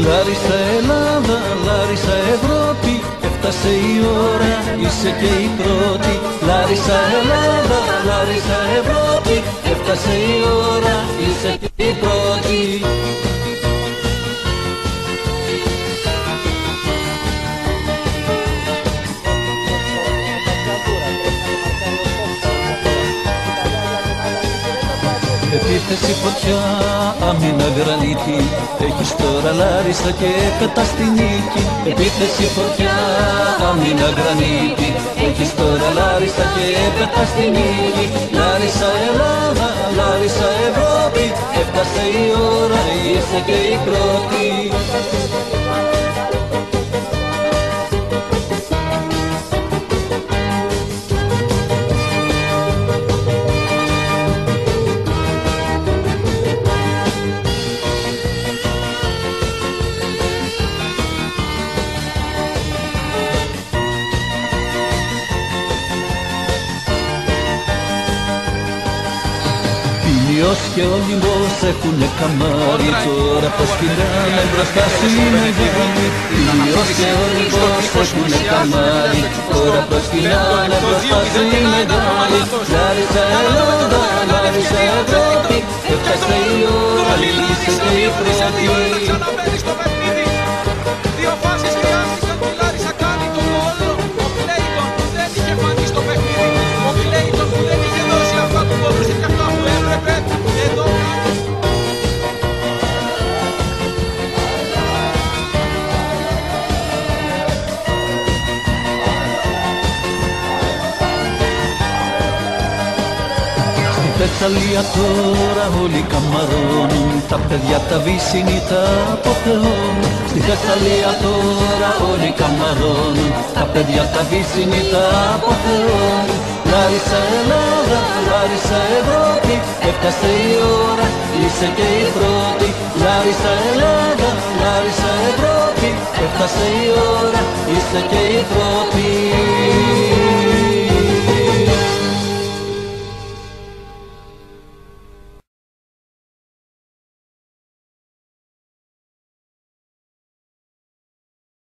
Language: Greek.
Λάρισα Ελλάδα, Λάρισα Ευρώπη, έφτασε η ώρα, είσαι και η πρώτη. Λάρισα Ελλάδα, Λάρισα Ευρώπη, έφτασε η ώρα, είσαι και η πρώτη. Επίθεση φωτιά, άμυνα γρανίτη, έχεις τώρα Λάρισα και πετάς στη νίκη. Επίθεση φωτιά, άμυνα γρανίτη, έχεις τώρα Λάρισα και πετάς στη νίκη. Λάρισα Ελλάδα, Λάρισα Ευρώπη, έφτασε η ώρα, είσαι και η πρώτη. Ήλιος και ο λιμός έχουνε καμάρι, τώρα πως φυλάνε μπροστά σου οι μεγάλοι. Ήλιος και ο λιμός έχουνε καμάρι, τώρα πως φυλάνε μπροστά σου οι μεγάλοι. Λάρισα Ελλάδα, Λάρισα Ευρώπη, έφτασε η ώρα, είσαι και η πρώτη. Δύο φάσεις χρειάστηκαν, η Λάρισα κάνει τον γκολ. Ο Κλέιτον που δεν είχε φανεί στο παιχνίδι, ο Κλέιτον που δεν είχε δώσει αυτά που μπορούσε και αυτά που έπρεπε, εδώ κάνει. Στη Θεσσαλία τώρα όλοι καμαρώνουν, τα παιδιά τα βύσσινοι τα αποθεώνουν. Στη Θεσσαλία τώρα όλοι καμαρώνουν, τα παιδιά τα βύσσινοι τα αποθεώνουν. Λάρισα Ελλάδα, Λάρισα Ευρώπη, έφτασε η ώρα, είσαι και η πρώτη. Λάρισα Ελλάδα, Λάρισα Ευρώπη, έφτασε η ώρα, είσαι και η πρώτη.